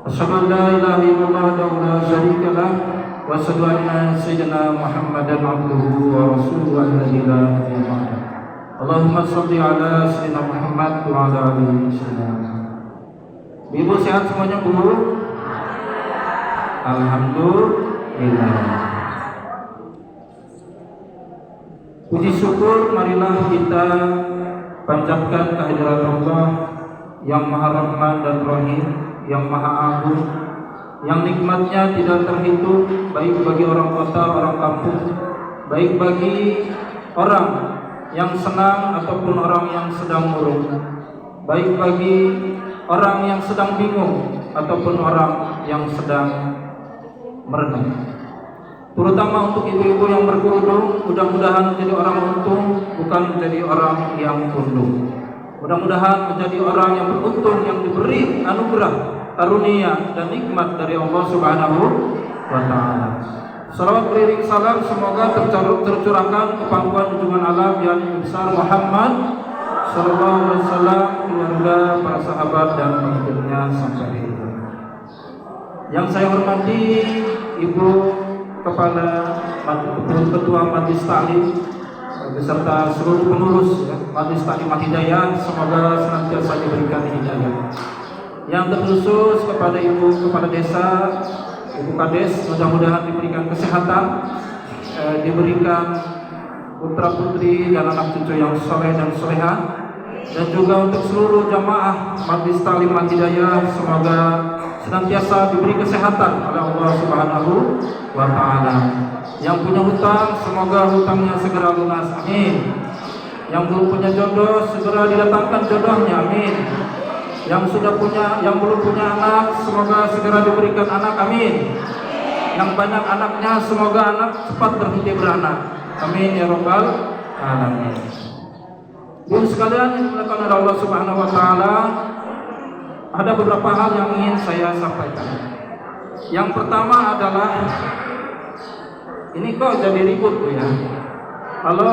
Asyhadu an la ilaha illallah wahdahu la syarika lah wa asyhadu anna sayyidina Muhammadan abduhu wa rasuluhu alladzi la nabiyya ba'da. Allahumma shalli ala sayyidina Muhammad wa ala ali sayyidina. Ibu sehat semuanya, Bu? Alhamdulillah. Puji syukur marilah kita panjatkan kehadirat Allah yang Maha Rahman dan Rahim, yang Maha Agung, yang nikmatnya tidak terhitung, baik bagi orang kota, orang kampung, baik bagi orang yang senang ataupun orang yang sedang murung, baik bagi orang yang sedang bingung ataupun orang yang sedang merenung. Terutama untuk ibu-ibu yang berkerudung, mudah-mudahan menjadi orang untung, bukan menjadi orang yang tunduk. Mudah-mudahan menjadi orang yang beruntung, yang diberi anugerah, karunia dan nikmat dari Allah Subhanahu wa Ta'ala. Salawat beriring salam semoga tercurahkan ke pangkuan junjungan alam yang besar Muhammad sallallahu alaihi wasallam, keluarga, para sahabat dan pengikutnya sampai akhir. Yang saya hormati Ibu Kepala Ketua Majelis Ta'lim beserta seluruh pengurus Majelis Ta'lim Al-Hidayah, semoga senantiasa diberikan hidayah. Yang terkhusus kepada Ibu Kepala Desa, Ibu Kades, mudah-mudahan diberikan kesehatan, diberikan putra putri dan anak cucu yang soleh dan soleha, dan juga untuk seluruh jamaah Majelis Ta'lim Al-Hidayah, semoga senantiasa diberi kesehatan oleh Allah Subhanahu wa Ta'ala. Yang punya hutang, semoga hutangnya segera lunas, amin. Yang belum punya jodoh, segera didatangkan jodohnya, amin. Yang belum punya anak, semoga segera diberikan anak, amin. Yang banyak anaknya, semoga anak cepat berhenti beranak, amin ya rabbal alamin. Ibu sekalian yang dimuliakan oleh Allah Subhanahu wa Ta'ala, ada beberapa hal yang ingin saya sampaikan. Yang pertama adalah, ini kok jadi ribut Bu ya? Halo,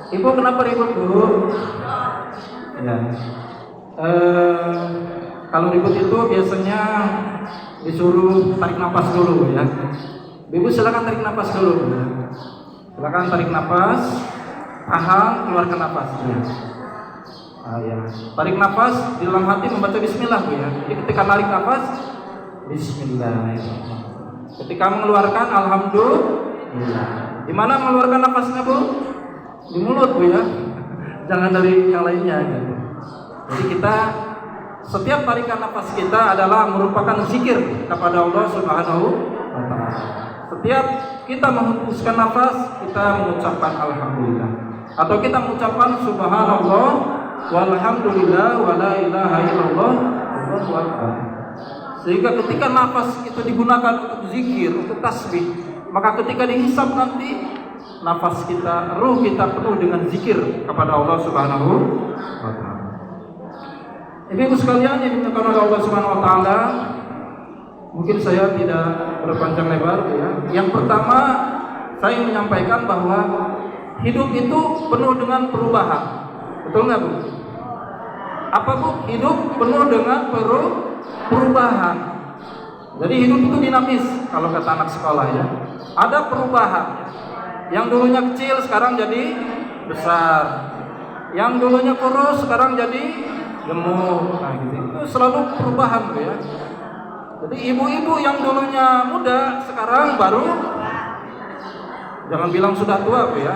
Ibu kenapa ribut Bu? Ya. Kalau ribut itu biasanya disuruh tarik nafas dulu ya. Ibu silakan tarik nafas dulu. Silakan tarik nafas, tahan, keluarkan nafas. Ya. Tarik nafas di dalam hati membaca Bismillah Bu ya. Jadi ketika tarik nafas, Bismillahirrahmanirrahim. Ketika mengeluarkan, Alhamdulillah. Di mana mengeluarkan nafasnya Bu? Di mulut Bu ya. Jangan dari yang lainnya gitu. Jadi kita setiap tarikan nafas kita adalah merupakan zikir kepada Allah Subhanahu wa Ta'ala. Setiap kita menghembuskan nafas, kita mengucapkan alhamdulillah, atau kita mengucapkan subhanallah walhamdulillah wala ilaha illallah wallahu akbar. Sehingga ketika nafas itu digunakan untuk zikir, untuk tasbih, maka ketika dihisab nanti nafas kita, ruh kita penuh dengan zikir kepada Allah Subhanahu wa Ta'ala. Ibu sekalian yang dimuliakan oleh Allah Subhanahu wa Ta'ala, mungkin saya tidak berpanjang lebar ya. Yang pertama, saya menyampaikan bahwa hidup itu penuh dengan perubahan. Betul nggak Bu? Apa Bu? Hidup penuh dengan perubahan. Jadi hidup itu dinamis kalau kata anak sekolah ya. Ada perubahan. Yang dulunya kecil sekarang jadi besar. Yang dulunya kurus sekarang jadi gemuk. Nah, gitu. Itu selalu perubahan Bu ya. Jadi ibu-ibu yang dulunya muda sekarang baru, jangan bilang sudah tua Bu ya.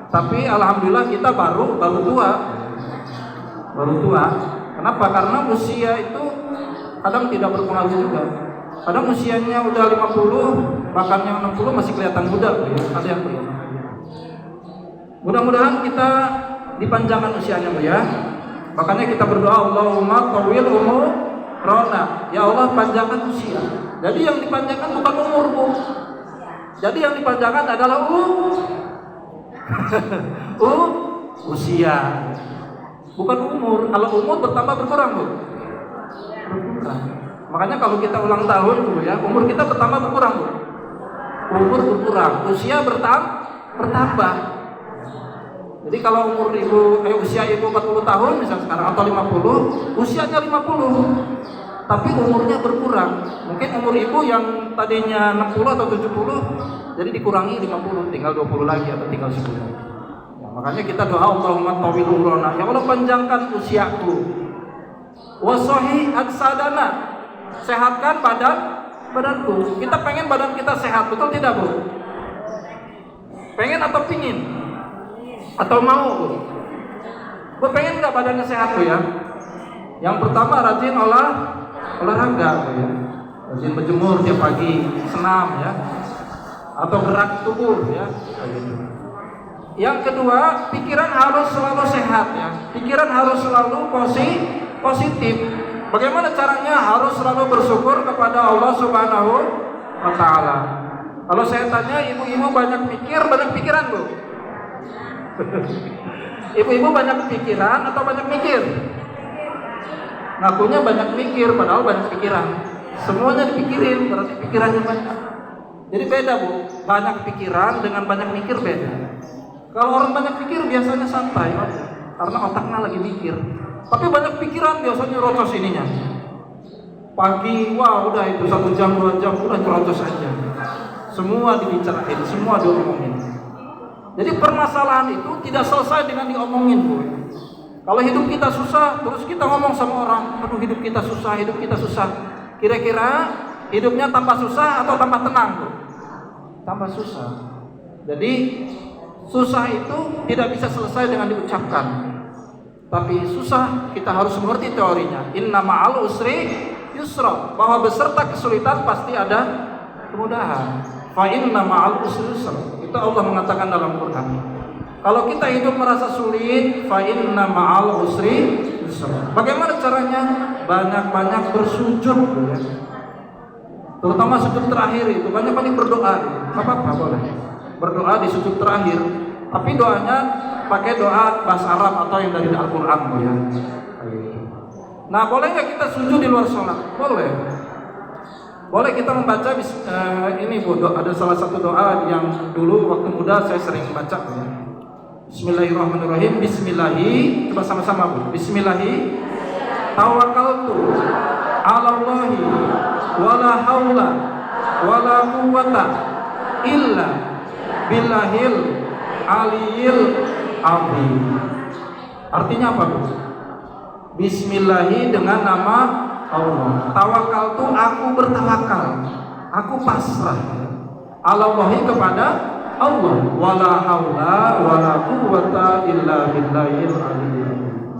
Tapi alhamdulillah kita baru tua. Baru tua. Kenapa? Karena usia itu kadang tidak berpengaruh juga. Kadang usianya udah 50, bahkan yang 60 masih kelihatan muda Bu ya. Ada yang kelihatan. Mudah-mudahan kita dipanjangkan usianya Bu ya. Makanya kita berdoa, Allahumma tawil umurana. Ya Allah, panjangkan usia. Jadi yang dipanjangkan bukan umur Bu. Jadi yang dipanjangkan adalah usia. Bukan umur. Kalau umur bertambah berkurang Bu. Berkurang. Makanya kalau kita ulang tahun Bu ya, umur kita bertambah berkurang Bu. Umur berkurang, usia bertambah. Jadi kalau usia ibu 40 tahun misalnya sekarang atau 50, usianya 50. Tapi umurnya berkurang. Mungkin umur ibu yang tadinya 60 atau 70 jadi dikurangi 50, tinggal 20 lagi atau tinggal 10. Ya, makanya kita doa Allahumma tawil umrona, ya Allah panjangkan usiaku. Wa sahih ajsadana, sehatkan badanku. Kita pengen badan kita sehat, betul tidak, Bu? Pengen atau pingin? Atau mau, Bu? Bu pengen nggak badannya sehat, Bu ya? Yang pertama rajin olahraga, Bu ya. Rajin berjemur tiap pagi, senam ya. Atau gerak tubuh ya. Yang kedua, pikiran harus selalu sehat ya. Pikiran harus selalu positif. Bagaimana caranya? Harus selalu bersyukur kepada Allah Subhanahu wa taala. Kalau saya tanya, ibu-ibu banyak pikiran, Bu? Ibu-ibu banyak pikiran atau banyak mikir? Ngakunya banyak mikir, padahal banyak pikiran. Semuanya dipikirin, berarti pikirannya banyak. Jadi beda, Bu. Banyak pikiran dengan banyak mikir beda. Kalau orang banyak pikir biasanya santai aja, karena otaknya lagi mikir. Tapi banyak pikiran biasanya rocos ininya. Pagi, wah udah itu 1 jam 2 jam udah rocos aja. Semua dibicarain, semua diomongin. Jadi permasalahan itu tidak selesai dengan diomongin, Bu. Kalau hidup kita susah, terus kita ngomong sama orang, aduh hidup kita susah. Kira-kira hidupnya tambah susah atau tambah tenang, Bu? Tambah susah. Jadi susah itu tidak bisa selesai dengan diucapkan. Tapi susah kita harus mengerti teorinya. Inna ma'al usri yusra, bahwa beserta kesulitan pasti ada kemudahan. Fa inna ma'al usri yusra. Itu Allah mengatakan dalam Quran. Kalau kita hidup merasa sulit, fa inna ma'al usri yusra. Bagaimana caranya? Banyak-banyak bersujud ya. Terutama sujud terakhir itu banyak-banyak berdoa. Apa-apa boleh. Berdoa di sujud terakhir. Tapi doanya pakai doa bahasa Arab atau yang dari Al-Qur'an ya. Nah, boleh nggak kita sujud di luar sholat? Boleh. Boleh kita membaca ini, Bu, ada salah satu doa yang dulu waktu muda saya sering baca ya. Bismillahirrahmanirrahim. Bismillahi, coba sama-sama, Bu. Bismillahi tawakkaltu 'alallahi wala haula wala quwwata illa billahil aliyil azim. Artinya apa, Bu? Bismillahi, dengan nama Allah. Tawakal itu aku bertawakal, aku pasrah. Alallahi, kepada Allah. Wala haula wala quwwata illa billahil aliyil.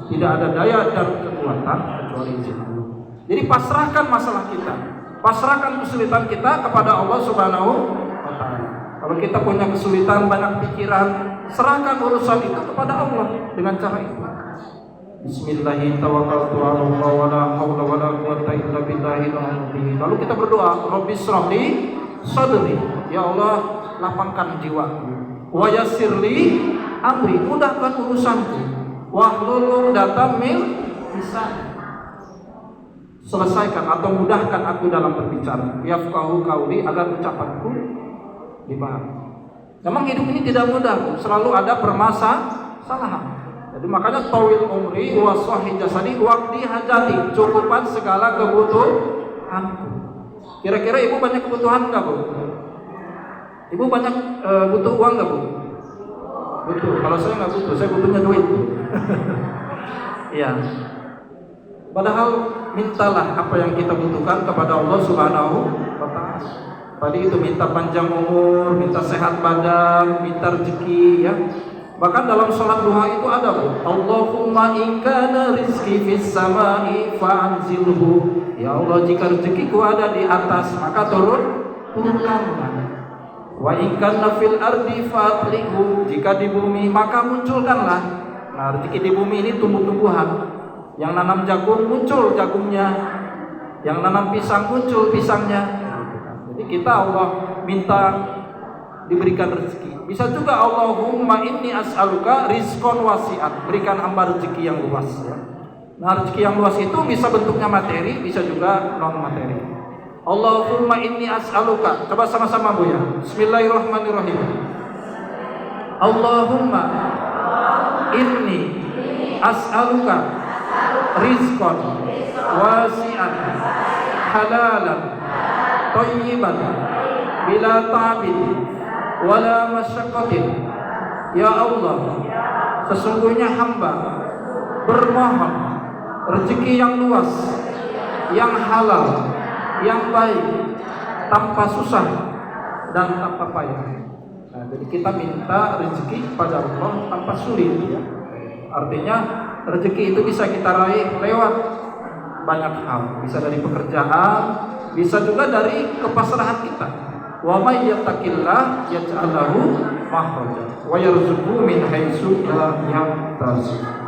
Tidak ada daya dan kekuatan kecuali izin Allah. Jadi pasrahkan masalah kita, pasrahkan kesulitan kita kepada Allah Subhanahu wa taala. Kalau kita punya kesulitan, banyak pikiran, serahkan urusan itu kepada Allah dengan cara itu. Bismillahirrahmanirrahim. Tawakkaltu 'ala Allah wa la haula wa la quwwata illa billahil azim. Lalu kita berdoa, Rabbis shrahli sadri. Ya Allah, lapangkan jiwaku. Wa yassirli amri, mudahkan urusanku. Wahlul 'uqdatam min lisani, selesaikan atau mudahkan aku dalam berbicara. Yafqahu qauli, agar ucapanku dipahami. Memang hidup ini tidak mudah, selalu ada permasalahan. Jadi makanya tawil umri wa sahih jasadi waqti hajati, cukupan segala kebutuhan. Kira-kira ibu banyak kebutuhan enggak, Bu? Ibu banyak butuh uang enggak, Bu? Butuh. Kalau saya enggak butuh, saya butuhnya duit. Iya. Padahal mintalah apa yang kita butuhkan kepada Allah Subhanahu wa taala. Tadi itu minta panjang umur, minta sehat badan, minta rezeki ya. Bahkan dalam sholat duha itu ada, Bu. Allahumma in kana rizqi fis samai fa'anzilhu. Ya Allah, jika rezekiku ada di atas, maka turunkanlah. Wa in kana fil ardi fa'atlihu. Jika di bumi, maka munculkanlah. Nah, rezeki di bumi ini tumbuh-tumbuhan. Yang nanam jagung muncul jagungnya, yang nanam pisang muncul pisangnya. Jadi kita Allah minta diberikan rezeki. Bisa juga Allahumma inni as'aluka rizqan wasi'an, berikan hamba rezeki yang luas ya. Nah, rezeki yang luas itu bisa bentuknya materi, bisa juga non materi. Allahumma inni as'aluka, coba sama-sama, Bu ya. Bismillahirrahmanirrahim. Allahumma inni as'aluka rizqan wasi'an halalan thayyiban bila ta'bin wala masyaqqatin. Ya Allah, sesungguhnya hamba bermohon rezeki yang luas, yang halal, yang baik, tanpa susah dan tanpa payah. Nah, jadi kita minta rezeki kepada Allah tanpa sulit, ya. Artinya rezeki itu bisa kita raih lewat banyak hal, bisa dari pekerjaan, bisa juga dari kepasrahan kita. Wa may yattaqillah yaj'al lahu makhraja wa yarzuqhu min haitsu la yahtasib.